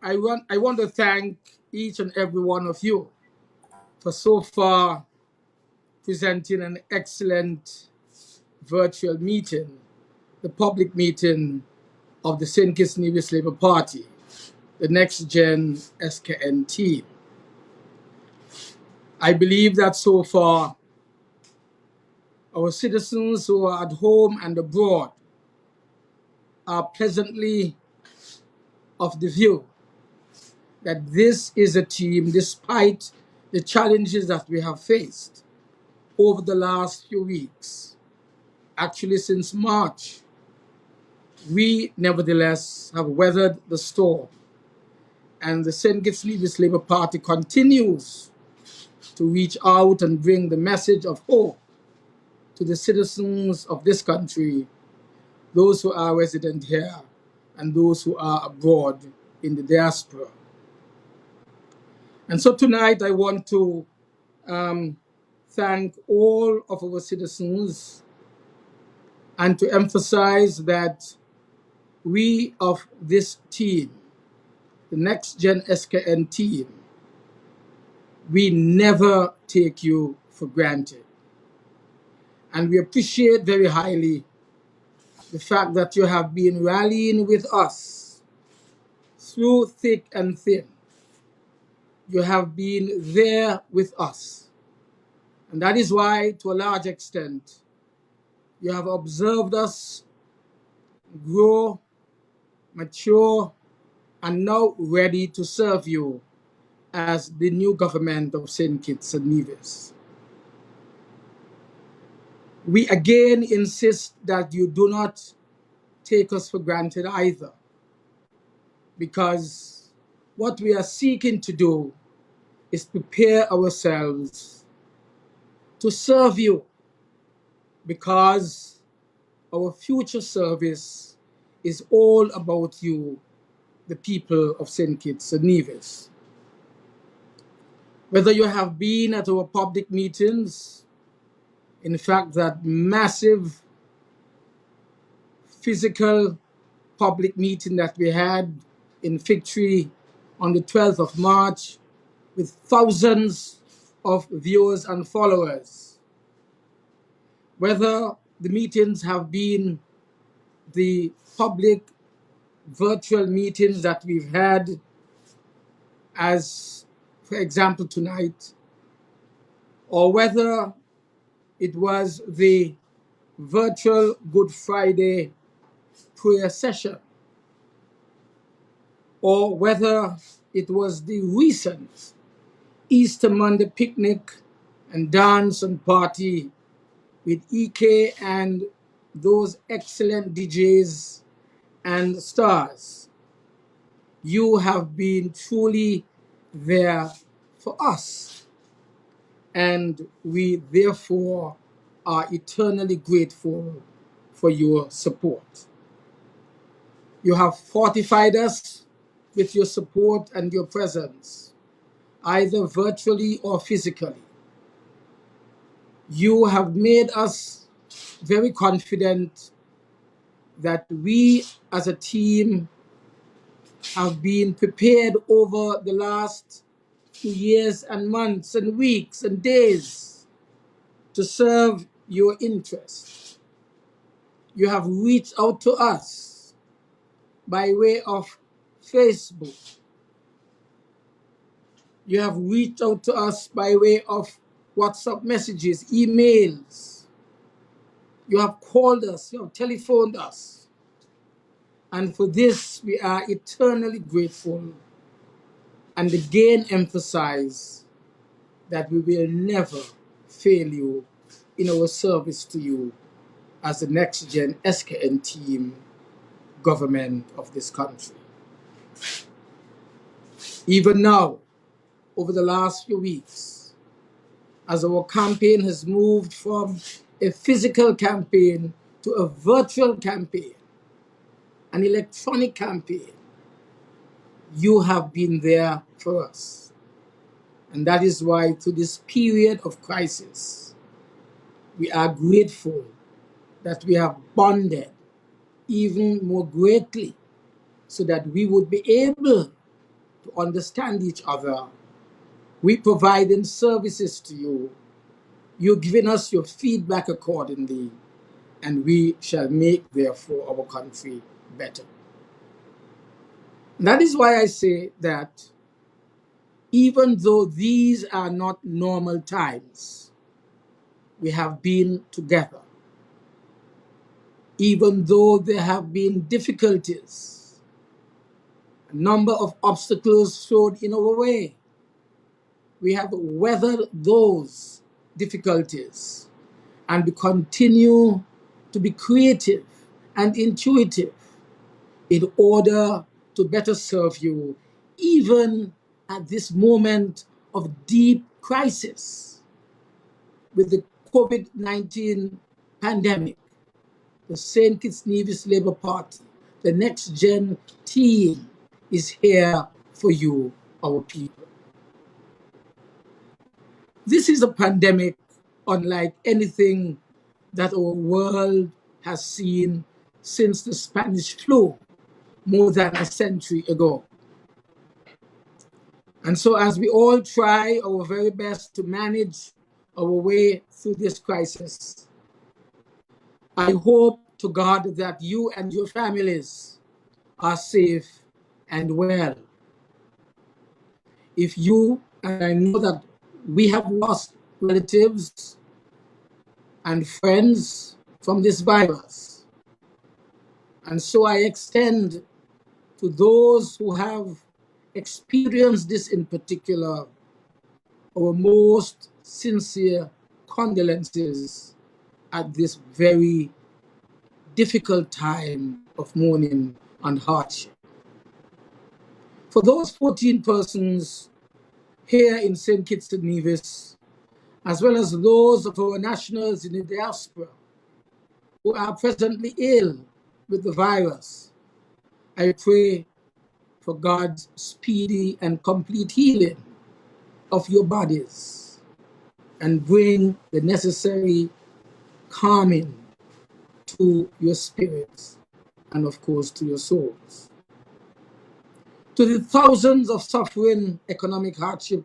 I want to thank each and every one of you for so far presenting an excellent virtual meeting, the public meeting of the St. Kitts-Nevis Labour Party, the Next Gen SKN team. I believe that so far our citizens who are at home and abroad are pleasantly of the view that this is a team, despite the challenges that we have faced over the last few weeks, actually since March, we nevertheless have weathered the storm, and the St. Kitts-Nevis Labour Party continues to reach out and bring the message of hope to the citizens of this country, those who are resident here and those who are abroad in the diaspora. And so tonight I want to thank all of our citizens and to emphasize that we of this team, the Next Gen SKN team, we never take you for granted. And we appreciate very highly the fact that you have been rallying with us through thick and thin. You have been there with us. And that is why, to a large extent, you have observed us grow, mature, and now ready to serve you as the new government of St. Kitts and Nevis. We again insist that you do not take us for granted either, because what we are seeking to do is prepare ourselves to serve you, because our future service is all about you, the people of St. Kitts and Nevis. Whether you have been at our public meetings, in fact, that massive physical public meeting that we had in Fig Tree on the 12th of March with thousands of viewers and followers, whether the meetings have been the public virtual meetings that we've had, as for example tonight, or whether it was the virtual Good Friday prayer session, or whether it was the recent Easter Monday picnic and dance and party with EK and those excellent DJs and stars. You have been truly there for us, and we therefore are eternally grateful for your support. You have fortified us with your support and your presence, either virtually or physically. You have made us very confident that we as a team have been prepared over the last 2 years and months and weeks and days to serve your interests. You have reached out to us by way of Facebook. You have reached out to us by way of WhatsApp messages, emails. You have called us, you have telephoned us. And for this, we are eternally grateful, and again emphasize that we will never fail you in our service to you as the Next Gen SKN team government of this country. Even now, over the last few weeks, as our campaign has moved from a physical campaign to a virtual campaign, an electronic campaign, you have been there for us. And that is why, through this period of crisis, we are grateful that we have bonded even more greatly so that we would be able to understand each other. We providing services to you. You're giving us your feedback accordingly, and we shall make, therefore, our country better. And that is why I say that even though these are not normal times, we have been together. Even though there have been difficulties, a number of obstacles thrown in our way, we have weathered those difficulties, and we continue to be creative and intuitive in order to better serve you, even at this moment of deep crisis with the COVID-19 pandemic. The St. Kitts-Nevis Labour Party, the next gen team, is here for you, our people. This is a pandemic unlike anything that our world has seen since the Spanish flu more than a century ago. And so, as we all try our very best to manage our way through this crisis, I hope to God that you and your families are safe and well. If you, and I know that we have lost relatives and friends from this virus, and so I extend to those who have experienced this in particular our most sincere condolences at this very difficult time of mourning and hardship. For those 14 persons here in St. Kitts and Nevis, as well as those of our nationals in the diaspora who are presently ill with the virus, I pray for God's speedy and complete healing of your bodies and bring the necessary calming to your spirits and, of course, to your souls. To the thousands of suffering economic hardship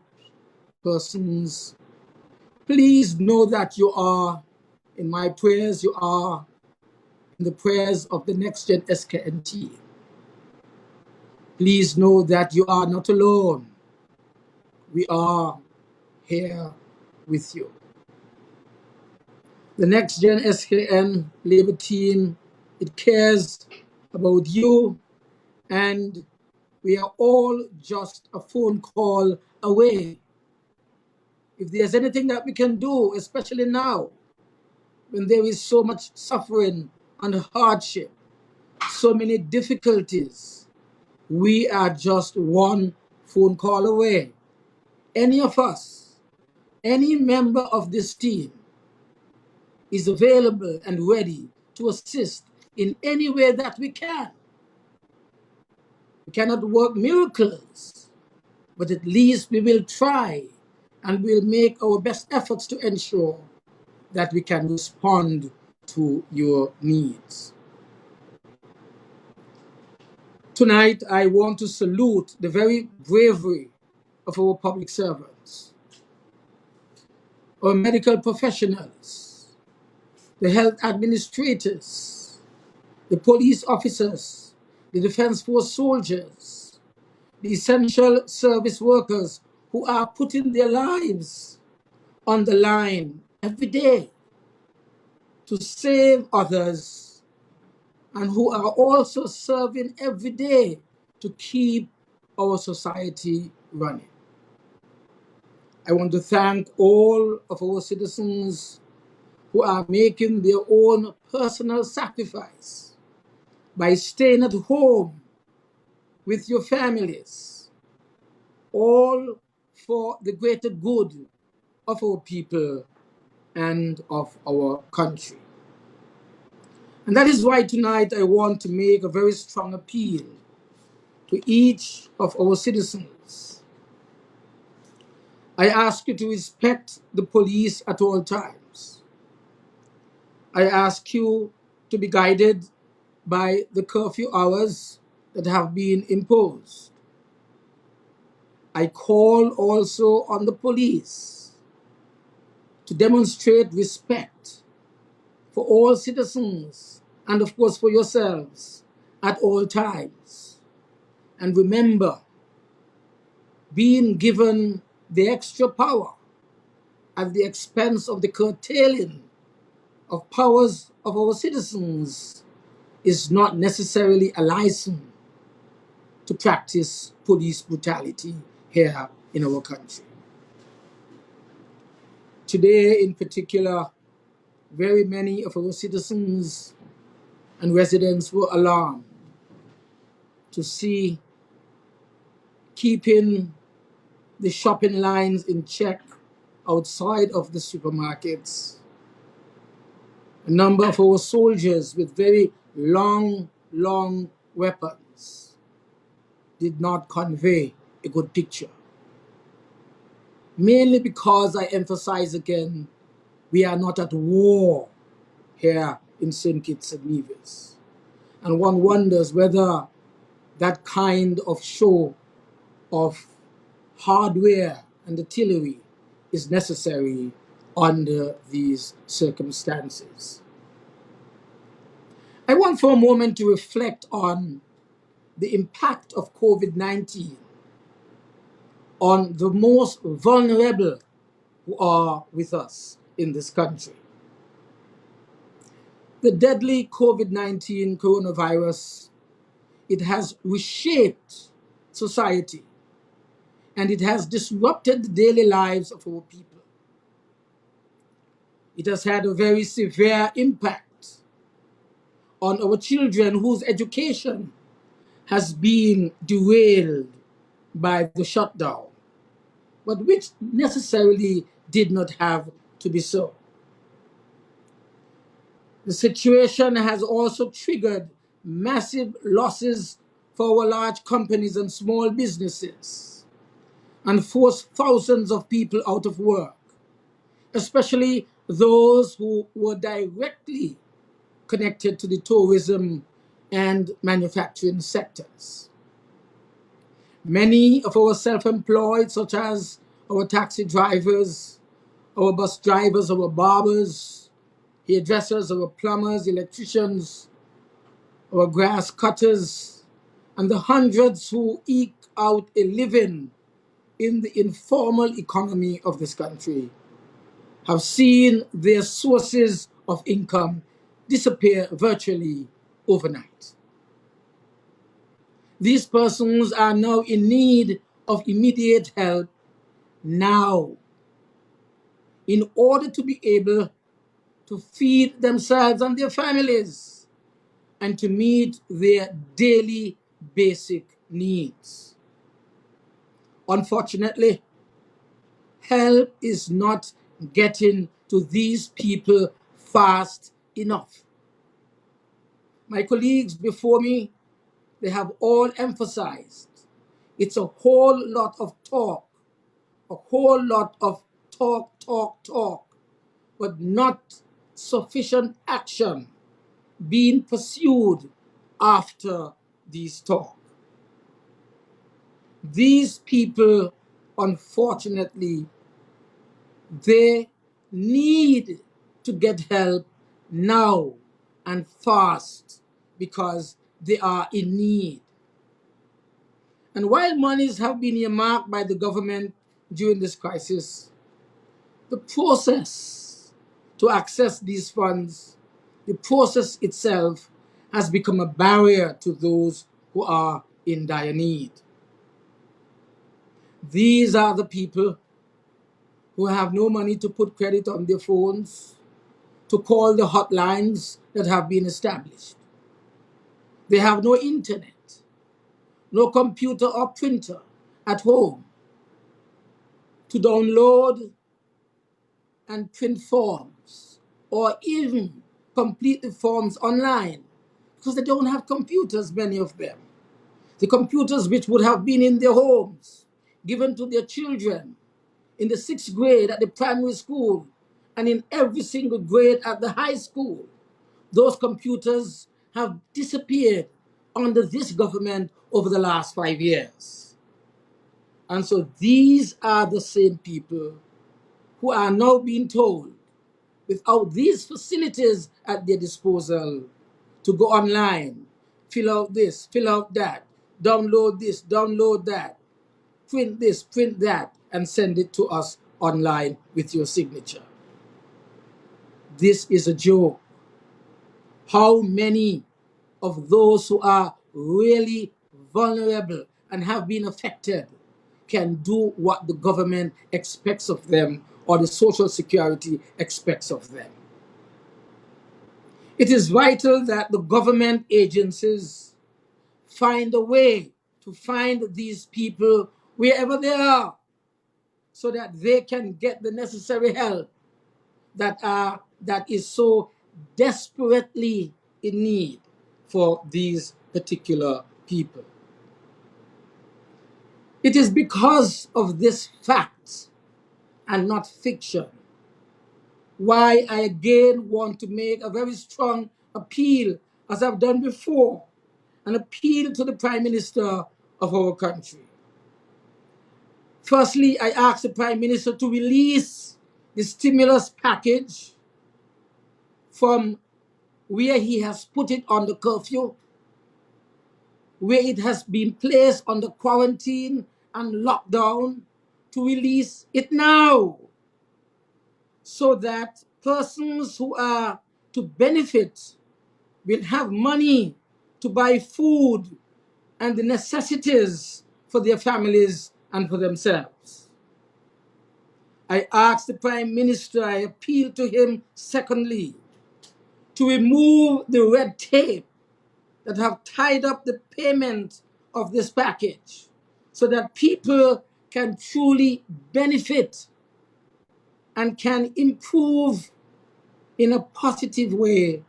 persons, please know that you are in my prayers, you are in the prayers of the Next Gen SKNT. Please know that you are not alone. We are here with you. The Next Gen SKN Labour team, it cares about you, and we are all just a phone call away. If there's anything that we can do, especially now, when there is so much suffering and hardship, so many difficulties, we are just one phone call away. Any of us, any member of this team is available and ready to assist in any way that we can. We cannot work miracles, but at least we will try and we'll make our best efforts to ensure that we can respond to your needs. Tonight, I want to salute the very bravery of our public servants, our medical professionals, the health administrators, the police officers, the Defense Force soldiers, the essential service workers who are putting their lives on the line every day to save others, and who are also serving every day to keep our society running. I want to thank all of our citizens who are making their own personal sacrifice by staying at home with your families, all for the greater good of our people and of our country. And that is why tonight I want to make a very strong appeal to each of our citizens. I ask you to respect the police at all times. I ask you to be guided by the curfew hours that have been imposed. I call also on the police to demonstrate respect for all citizens and, of course, for yourselves at all times. And remember, being given the extra power at the expense of the curtailing of powers of our citizens is not necessarily a license to practice police brutality here in our country. Today, in particular, very many of our citizens and residents were alarmed to see keeping the shopping lines in check outside of the supermarkets. A number of our soldiers with very long weapons did not convey a good picture. Mainly because, I emphasize again, we are not at war here in St. Kitts and Nevis. And one wonders whether that kind of show of hardware and artillery is necessary under these circumstances. I want for a moment to reflect on the impact of COVID-19 on the most vulnerable who are with us in this country. The deadly COVID-19 coronavirus, it has reshaped society and it has disrupted the daily lives of our people. It has had a very severe impact on our children whose education has been derailed by the shutdown, but which necessarily did not have to be so. The situation has also triggered massive losses for our large companies and small businesses and forced thousands of people out of work, especially those who were directly connected to the tourism and manufacturing sectors. Many of our self-employed, such as our taxi drivers, our bus drivers, our barbers, hairdressers, our plumbers, electricians, our grass cutters, and the hundreds who eke out a living in the informal economy of this country, have seen their sources of income disappear virtually overnight. These persons are now in need of immediate help now in order to be able to feed themselves and their families and to meet their daily basic needs. Unfortunately, help is not getting to these people fast enough. My colleagues before me, they have all emphasized it's a whole lot of talk, a whole lot of talk, but not sufficient action being pursued after these talk. These people, unfortunately, they need to get help now and fast because they are in need. And while monies have been earmarked by the government during this crisis, the process to access these funds, the process itself has become a barrier to those who are in dire need. These are the people who have no money to put credit on their phones, to call the hotlines that have been established. They have no internet, no computer or printer at home to download and print forms or even complete the forms online because they don't have computers, many of them. The computers which would have been in their homes, given to their children in the 6th grade at the primary school and in every single grade at the high school, those computers have disappeared under this government over the last 5 years. And so these are the same people who are now being told, without these facilities at their disposal, to go online, fill out this, fill out that, download this, download that, print this, print that, and send it to us online with your signature. This is a joke. How many of those who are really vulnerable and have been affected can do what the government expects of them or the Social Security expects of them? It is vital that the government agencies find a way to find these people wherever they are so that they can get the necessary help that is so desperately in need for these particular people. It is because of this fact and not fiction why I again want to make a very strong appeal, as I've done before, an appeal to the Prime Minister of our country. Firstly, I ask the Prime Minister to release the stimulus package from where he has put it on the curfew, where it has been placed under quarantine and lockdown, to release it now so that persons who are to benefit will have money to buy food and the necessities for their families and for themselves. I ask the Prime Minister, I appeal to him, secondly, to remove the red tape that have tied up the payment of this package so that people can truly benefit and can improve in a positive way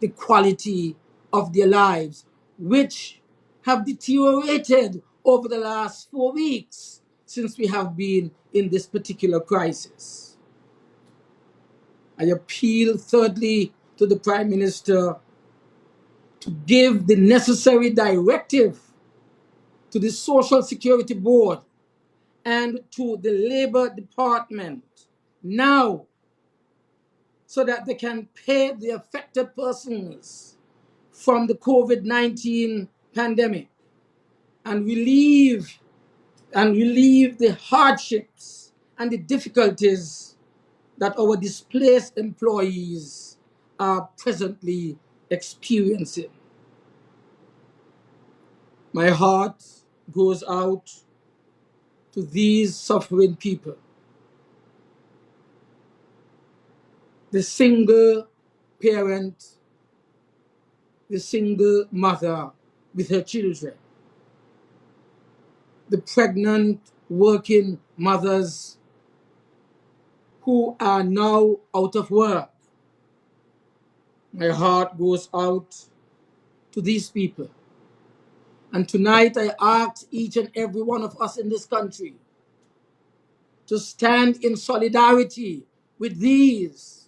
the quality of their lives, which have deteriorated over the last 4 weeks since we have been in this particular crisis. I appeal, thirdly, to the Prime Minister to give the necessary directive to the Social Security Board and to the Labor Department now so that they can pay the affected persons from the COVID-19 pandemic and relieve the hardships and the difficulties that our displaced employees are presently experiencing. My heart goes out to these suffering people. The single parent, the single mother with her children, the pregnant working mothers who are now out of work. My heart goes out to these people. And tonight I ask each and every one of us in this country to stand in solidarity with these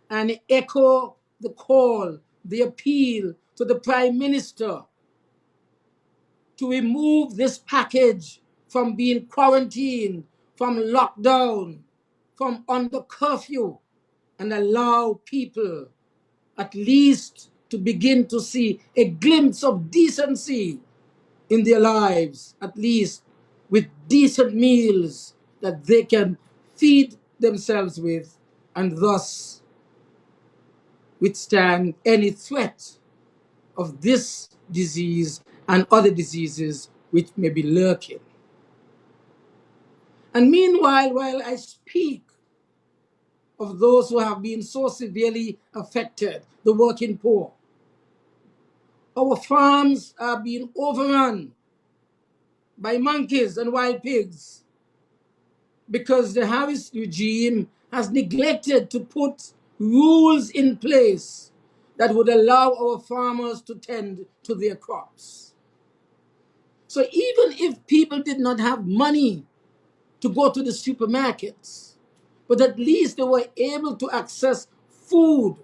and echo the call, the appeal to the Prime Minister to remove this package from being quarantined, from lockdown, from under curfew, and allow people at least to begin to see a glimpse of decency in their lives, at least with decent meals that they can feed themselves with, and thus withstand any threat of this disease and other diseases which may be lurking. And meanwhile, while I speak of those who have been so severely affected, the working poor, our farms are being overrun by monkeys and wild pigs because the Harris regime has neglected to put rules in place that would allow our farmers to tend to their crops. So even if people did not have money to go to the supermarkets, but at least they were able to access food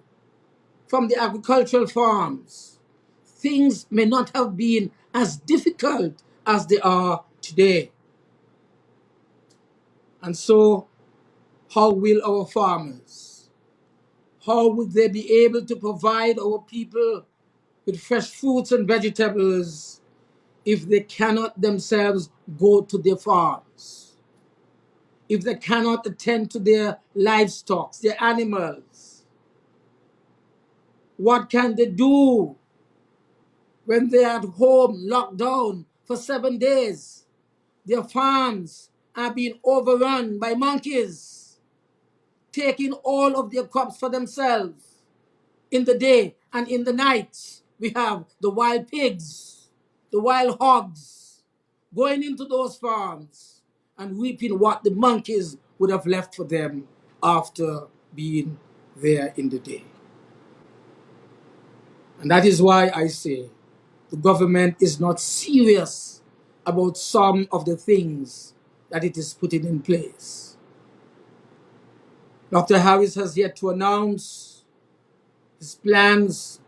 from the agricultural farms, things may not have been as difficult as they are today. And so, how will our farmers, how would they be able to provide our people with fresh fruits and vegetables if they cannot themselves go to their farms, if they cannot attend to their livestock, their animals? What can they do when they're at home locked down for 7 days? Their farms are being overrun by monkeys, taking all of their crops for themselves. In the day and in the night, we have the wild pigs, the wild hogs going into those farms and reaping what the monkeys would have left for them after being there in the day. And that is why I say the government is not serious about some of the things that it is putting in place. Dr. Harris has yet to announce his plans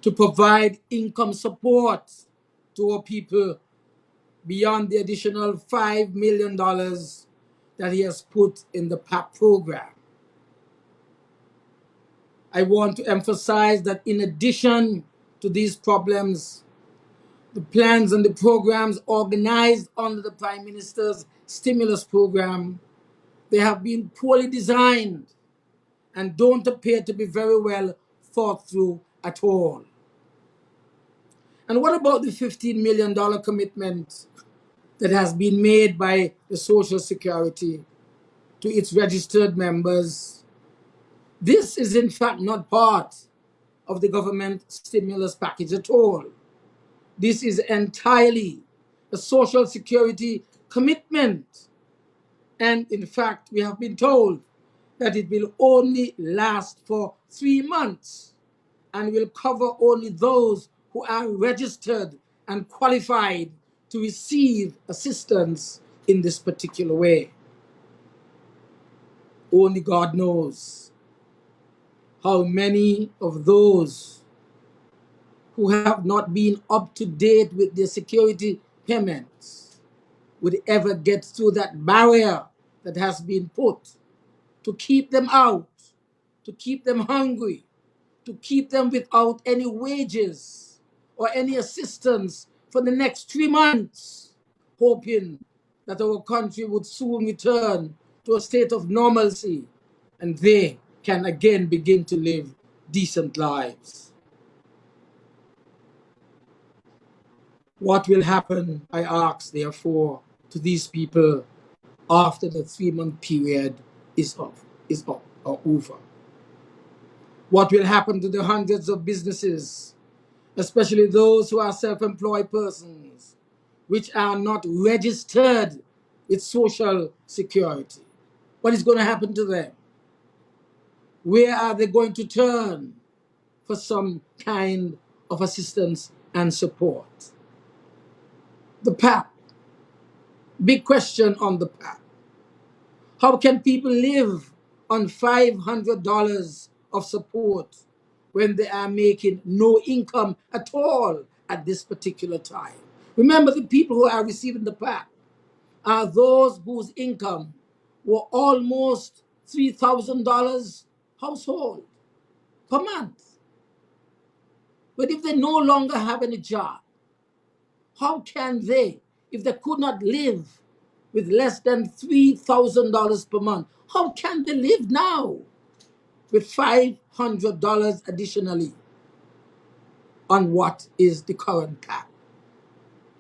to provide income support to our people beyond the additional $5 million that he has put in the PAP program. I want to emphasize that in addition to these problems, the plans and the programs organized under the Prime Minister's stimulus program, they have been poorly designed and don't appear to be very well thought through at all. And what about the $15 million commitment that has been made by the Social Security to its registered members? This is in fact not part of the government stimulus package at all. This is entirely a Social Security commitment. And in fact, we have been told that it will only last for 3 months and will cover only those who are registered and qualified to receive assistance in this particular way. Only God knows how many of those who have not been up to date with their security payments would ever get through that barrier that has been put to keep them out, to keep them hungry, to keep them without any wages or any assistance for the next 3 months, hoping that our country would soon return to a state of normalcy and they can again begin to live decent lives. What will happen, I ask, therefore, to these people after the 3-month period is up or over? What will happen to the hundreds of businesses, especially those who are self-employed persons, which are not registered with Social Security? What is going to happen to them? Where are they going to turn for some kind of assistance and support? The PAP. Big question on the PAP. How can people live on $500 of support when they are making no income at all at this particular time? Remember, the people who are receiving the PAP are those whose income were almost $3,000 household per month. But if they no longer have any job, how can they, if they could not live with less than $3,000 per month, how can they live now with $500 additionally on what is the current cap?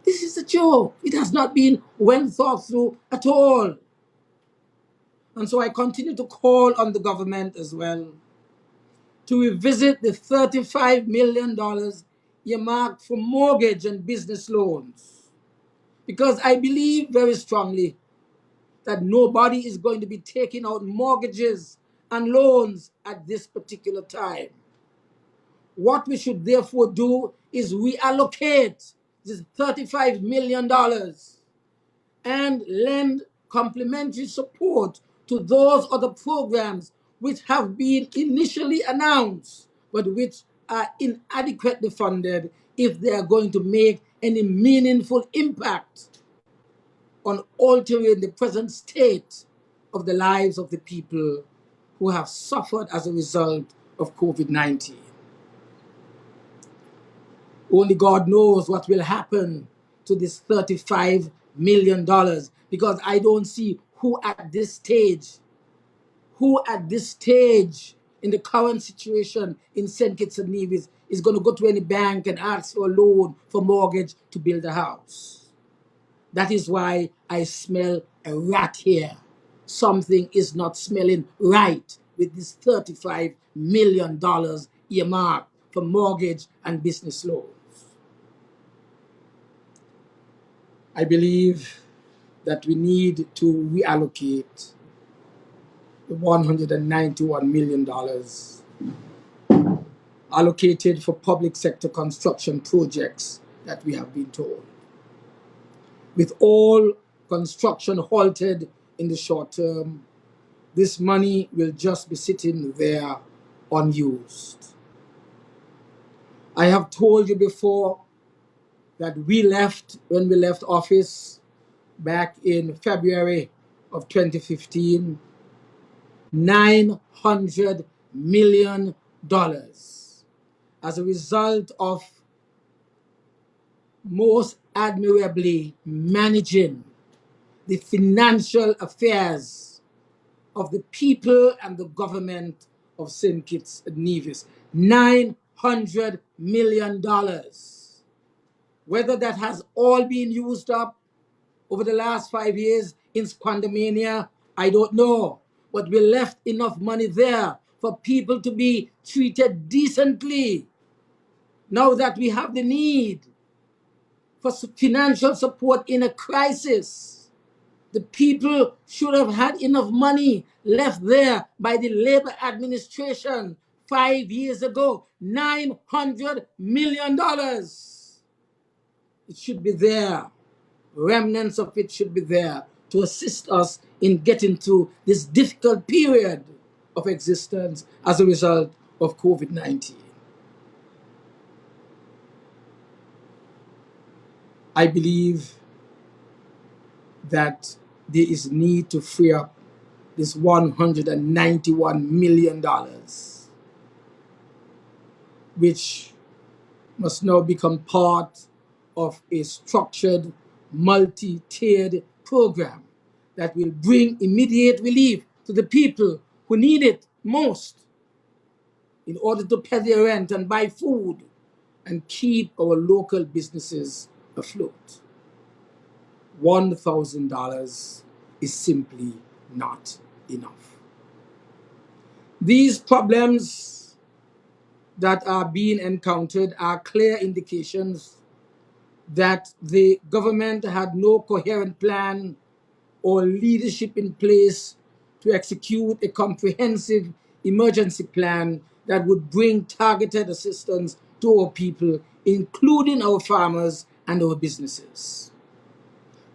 This is a joke. It has not been well thought through at all. And so I continue to call on the government as well to revisit the $35 million earmarked for mortgage and business loans. Because I believe very strongly that nobody is going to be taking out mortgages and loans at this particular time. What we should therefore do is reallocate this $35 million and lend complementary support to those other programs which have been initially announced, but which are inadequately funded if they are going to make any meaningful impact on altering the present state of the lives of the people who have suffered as a result of COVID-19. Only God knows what will happen to this $35 million, because I don't see who at this stage in the current situation in St. Kitts-Nevis is going to go to any bank and ask for a loan for mortgage to build a house. That is why I smell a rat here. Something is not smelling right with this $35 million earmarked for mortgage and business loans. I believe that we need to reallocate the $191 million allocated for public sector construction projects that we have been told. With all construction halted in the short term, this money will just be sitting there unused. I have told you before that when we left office back in February of 2015, $900 million as a result of most admirably managing the financial affairs of the people and the government of St. Kitts and Nevis. $900 million. Whether that has all been used up over the last 5 years in Squandermania, I don't know. But we left enough money there for people to be treated decently. Now that we have the need for financial support in a crisis, the people should have had enough money left there by the Labor administration 5 years ago. $900 million. It should be there. Remnants of it should be there to assist us in getting through this difficult period of existence as a result of COVID-19. I believe that there is need to free up this $191 million, which must now become part of a structured, multi-tiered program that will bring immediate relief to the people who need it most in order to pay their rent and buy food and keep our local businesses afloat. $1,000 is simply not enough. These problems that are being encountered are clear indications that the government had no coherent plan or leadership in place to execute a comprehensive emergency plan that would bring targeted assistance to our people, including our farmers and our businesses.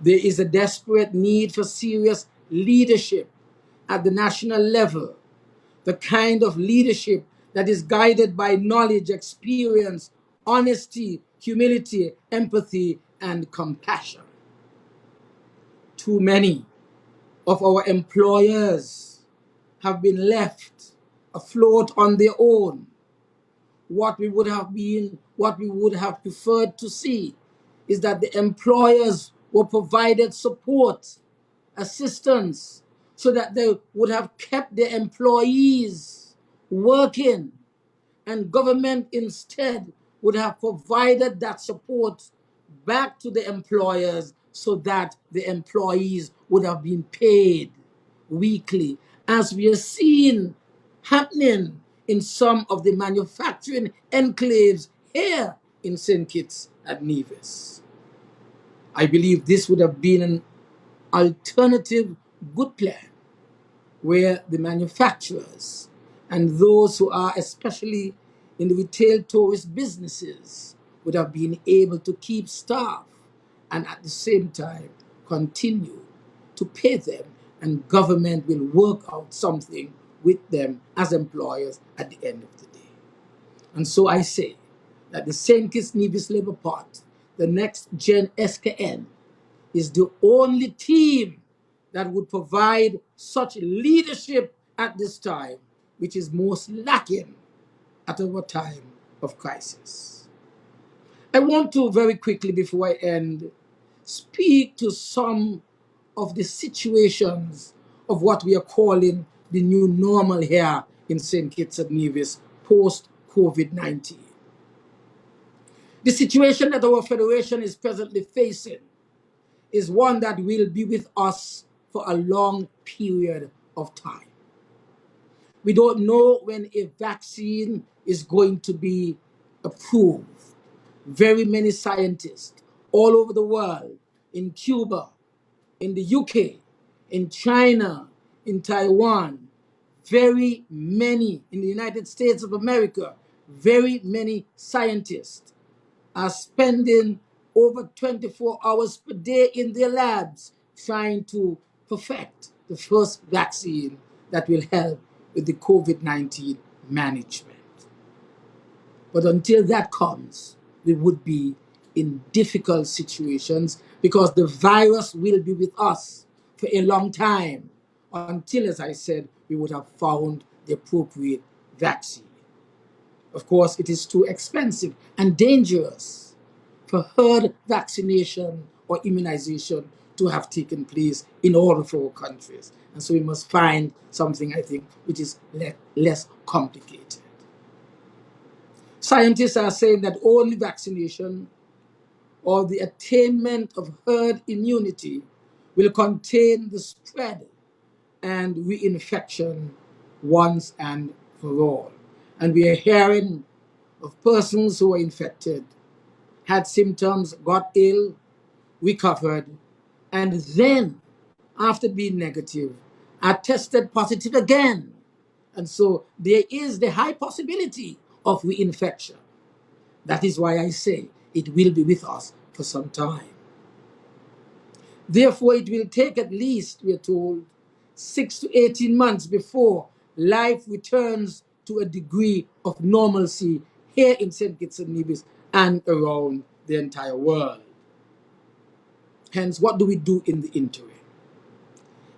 There is a desperate need for serious leadership at the national level, the kind of leadership that is guided by knowledge, experience, honesty, humility, empathy, and compassion. Too many of our employers have been left afloat on their own. What we would have preferred to see is that the employers were provided support, assistance, so that they would have kept their employees working, and government instead would have provided that support back to the employers so that the employees would have been paid weekly, as we are seeing happening in some of the manufacturing enclaves here in St. Kitts and Nevis. I believe this would have been an alternative good plan where the manufacturers and those who are especially in the retail tourist businesses would have been able to keep staff and at the same time continue to pay them, and government will work out something with them as employers at the end of the day. And so I say that the St. Kitts Nevis Labour Party, the next Gen SKN, is the only team that would provide such leadership at this time, which is most lacking at our time of crisis. I want to very quickly, before I end, speak to some of the situations of what we are calling the new normal here in St. Kitts and Nevis post COVID-19. The situation that our federation is presently facing is one that will be with us for a long period of time. We don't know when a vaccine is going to be approved. Very many scientists all over the world, in Cuba, in the UK, in China, in Taiwan, very many in the United States of America, very many scientists are spending over 24 hours per day in their labs trying to perfect the first vaccine that will help with the COVID-19 management. But until that comes, we would be in difficult situations because the virus will be with us for a long time until, as I said, we would have found the appropriate vaccine. Of course, it is too expensive and dangerous for herd vaccination or immunization to have taken place in all of our countries. And so we must find something, I think, which is less complicated. Scientists are saying that only vaccination or the attainment of herd immunity will contain the spread and reinfection once and for all. And we are hearing of persons who were infected, had symptoms, got ill, recovered, and then, after being negative, are tested positive again. And so there is the high possibility of reinfection. That is why I say it will be with us for some time. Therefore, it will take at least, we are told, 6 to 18 months before life returns to a degree of normalcy here in St. Kitts and Nevis and around the entire world. Hence, what do we do in the interim?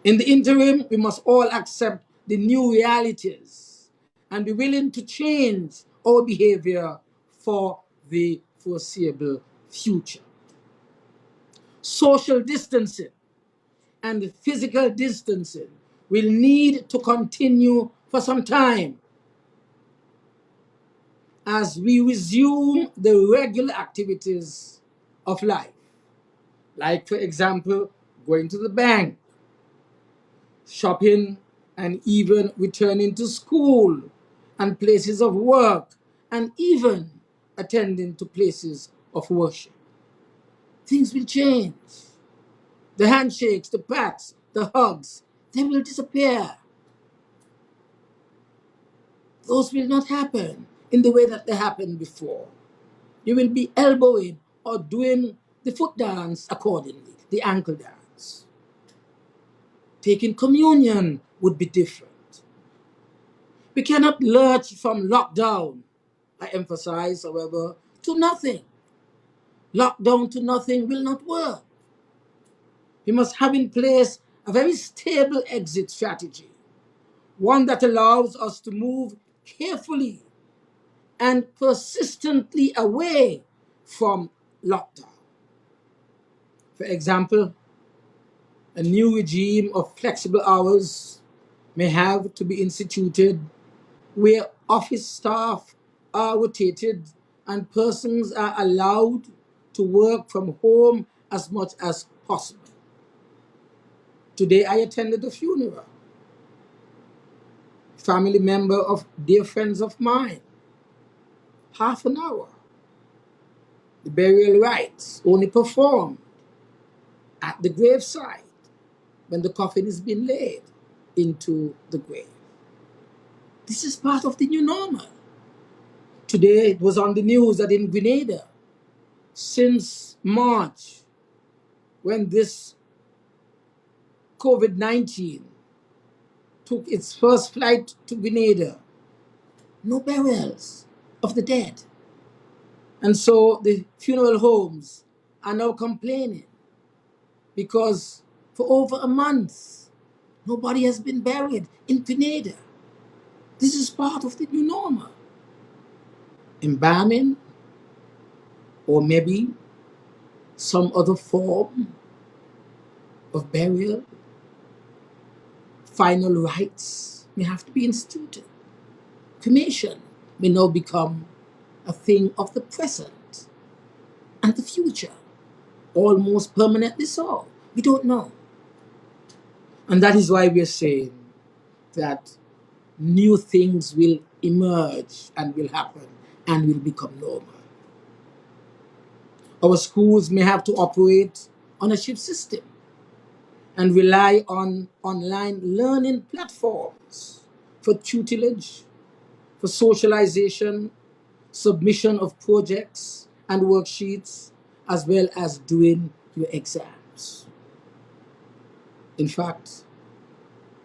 In the interim, we must all accept the new realities and be willing to change our behavior for the foreseeable future. Social distancing and physical distancing will need to continue for some time as we resume the regular activities of life. Like, for example, going to the bank, shopping, and even returning to school and places of work, and even attending to places of worship. Things will change. The handshakes, the pats, the hugs, they will disappear. Those will not happen in the way that they happened before. You will be elbowing or doing the foot dance accordingly, the ankle dance. Taking communion would be different. We cannot lurch from lockdown, I emphasize, however, to nothing. Lockdown to nothing will not work. We must have in place a very stable exit strategy, one that allows us to move carefully and persistently away from lockdown. For example, a new regime of flexible hours may have to be instituted where office staff are rotated and persons are allowed to work from home as much as possible. Today I attended a funeral. Family member of dear friends of mine. Half an hour. The burial rites only performed at the graveside when the coffin is being laid into the grave. This is part of the new normal. Today it was on the news that in Grenada, since March, when this COVID-19 took its first flight to Grenada, no burials of the dead. And so the funeral homes are now complaining because for over a month, nobody has been buried in Pineda. This is part of the new normal. Embalming, or maybe some other form of burial, final rites may have to be instituted. Cremation may now become a thing of the present and the future, almost permanently so. We don't know. And that is why we are saying that new things will emerge and will happen and will become normal. Our schools may have to operate on a shift system and rely on online learning platforms for tutelage, for socialization, submission of projects and worksheets, as well as doing your exams. In fact,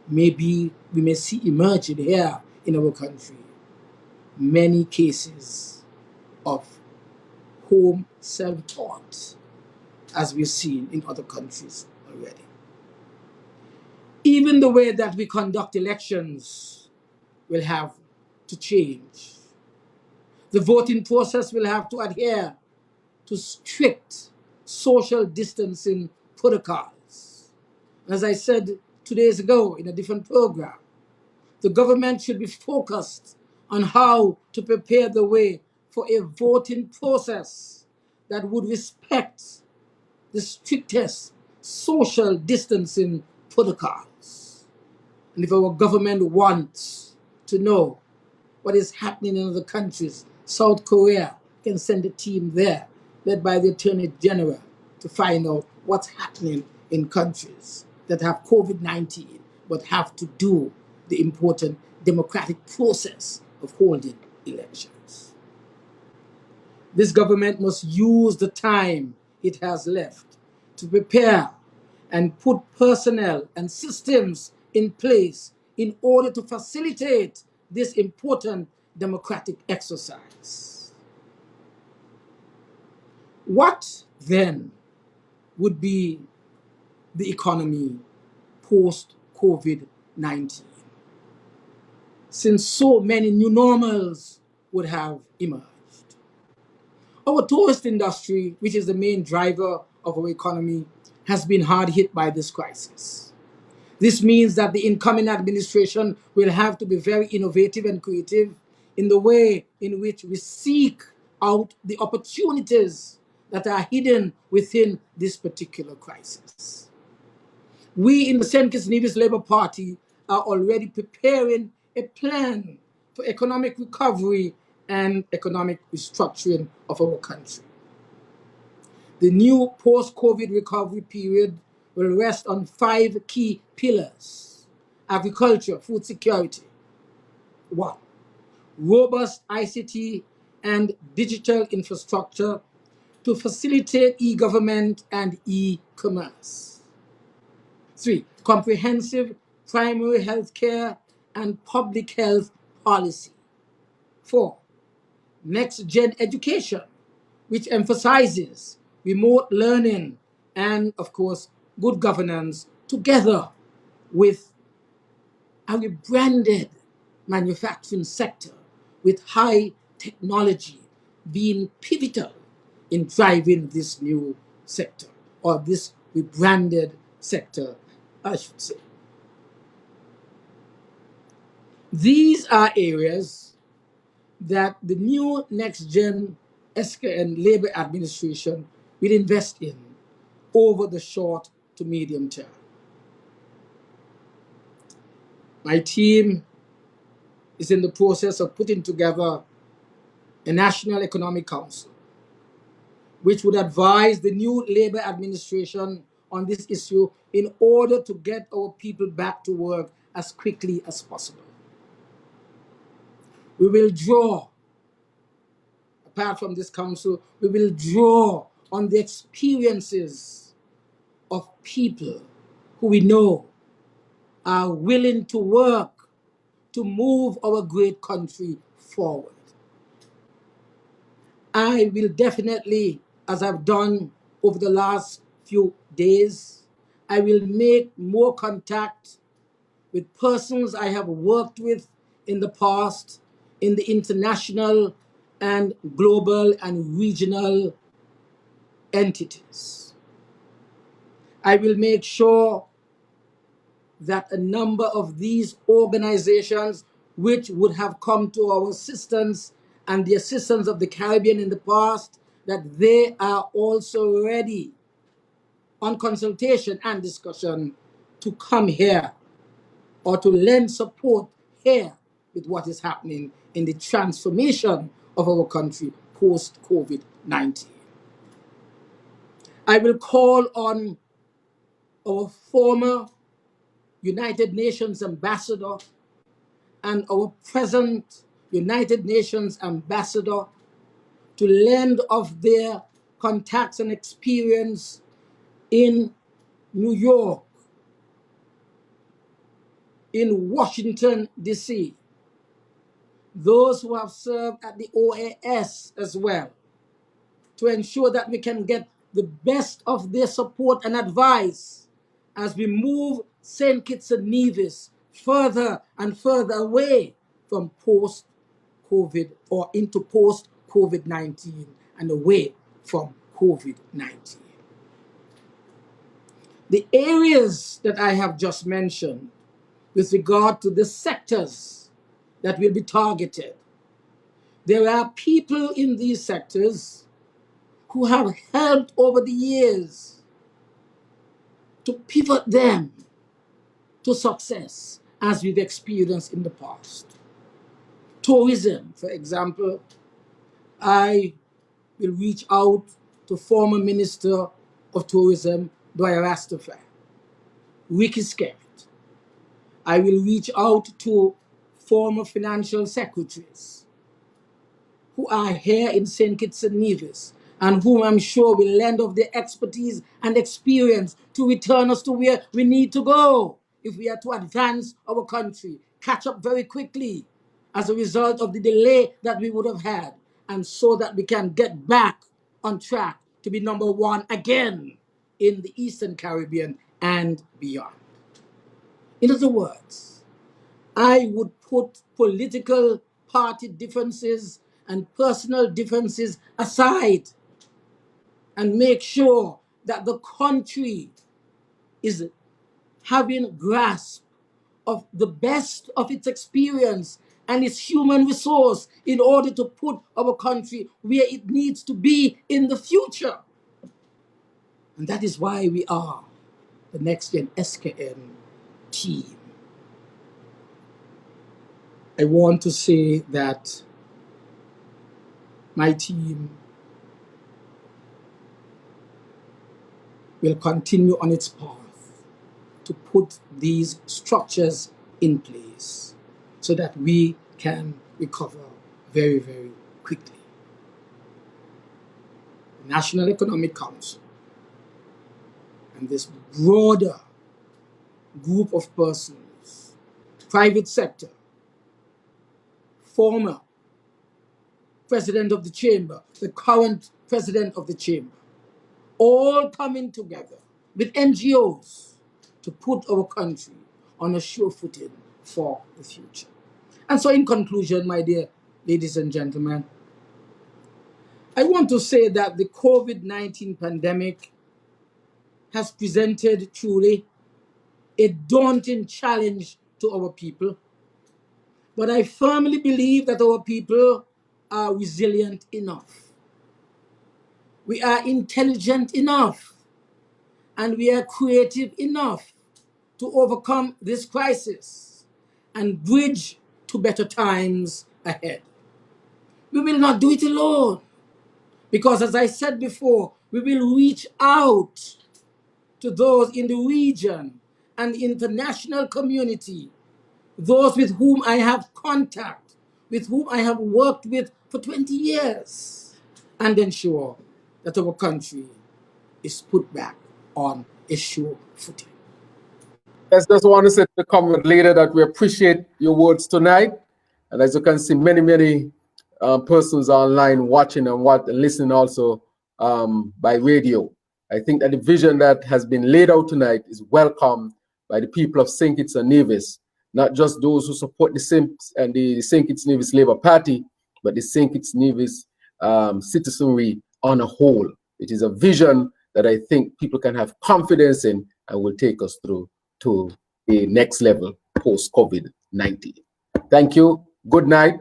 maybe we may see emerging here in our country many cases of home self-taught, as we've seen in other countries already. Even the way that we conduct elections will have to change. The voting process will have to adhere to strict social distancing protocols. As I said 2 days ago in a different program, the government should be focused on how to prepare the way for a voting process that would respect the strictest social distancing protocols. And if our government wants to know what is happening in other countries, South Korea can send a team there, led by the Attorney General, to find out what's happening in countries that have COVID-19 but have to do the important democratic process of holding elections. This government must use the time it has left to prepare and put personnel and systems in place in order to facilitate this important democratic exercise. What then would be the economy post COVID-19, since so many new normals would have emerged? Our tourist industry, which is the main driver of our economy, has been hard hit by this crisis. This means that the incoming administration will have to be very innovative and creative in the way in which we seek out the opportunities that are hidden within this particular crisis. We in the St. Kitts-Nevis Labour Party are already preparing a plan for economic recovery and economic restructuring of our country. The new post-COVID recovery period will rest on 5 key pillars: agriculture, food security. 1, robust ICT and digital infrastructure to facilitate e-government and e-commerce. 3, comprehensive primary health care and public health policy. 4, next-gen education, which emphasizes remote learning and, of course, good governance, together with a rebranded manufacturing sector with high technology being pivotal in driving this new sector, or this rebranded sector, I should say. These are areas that the new next-gen SKN Labour administration will invest in over the short to medium term. My team is in the process of putting together a National Economic Council, which would advise the new Labour administration on this issue in order to get our people back to work as quickly as possible. We will draw, apart from this council, we will draw on the experiences of people who we know are willing to work to move our great country forward. I will definitely, as I've done over the last few days. I will make more contact with persons I have worked with in the past in the international and global and regional entities. I will make sure that a number of these organizations which would have come to our assistance and the assistance of the Caribbean in the past, that they are also ready on consultation and discussion to come here or to lend support here with what is happening in the transformation of our country post-COVID-19. I will call on our former United Nations ambassador and our present United Nations ambassador to lend of their contacts and experience in New York, in Washington, D.C., those who have served at the OAS as well, to ensure that we can get the best of their support and advice as we move St. Kitts and Nevis further and further away from post-COVID or into post-COVID-19 and away from COVID-19. The areas that I have just mentioned with regard to the sectors that will be targeted, there are people in these sectors who have helped over the years to pivot them to success as we've experienced in the past. Tourism, for example, I will reach out to former Minister of Tourism, Dwyer Rastafari, Ricky Skerritt. I will reach out to former financial secretaries who are here in St. Kitts and Nevis, and whom I'm sure will lend of their expertise and experience to return us to where we need to go if we are to advance our country, catch up very quickly as a result of the delay that we would have had, and so that we can get back on track to be number one again in the Eastern Caribbean and beyond. In other words, I would put political party differences and personal differences aside and make sure that the country is having grasp of the best of its experience and its human resource in order to put our country where it needs to be in the future. And that is why we are the Next Gen SKN team. I want to say that my team will continue on its path to put these structures in place so that we can recover very, very quickly. The National Economic Council and this broader group of persons, private sector, former president of the chamber, the current president of the chamber, all coming together with NGOs to put our country on a sure footing for the future. And so in conclusion, my dear ladies and gentlemen, I want to say that the COVID-19 pandemic has presented truly a daunting challenge to our people. But I firmly believe that our people are resilient enough. We are intelligent enough, and we are creative enough to overcome this crisis and bridge to better times ahead. We will not do it alone, because as I said before, we will reach out to those in the region and the international community, those with whom I have contact, with whom I have worked with for 20 years, and ensure that our country is put back on a sure footing. I just want to say to the comment leader that we appreciate your words tonight. And as you can see, many persons are online watching and listening also by radio. I think that the vision that has been laid out tonight is welcomed by the people of St. Kitts-Nevis, not just those who support the St. Kitts-Nevis Labour Party, but the St. Kitts-Nevis citizenry on a whole. It is a vision that I think people can have confidence in and will take us through to the next level post-COVID-19. Thank you. Good night.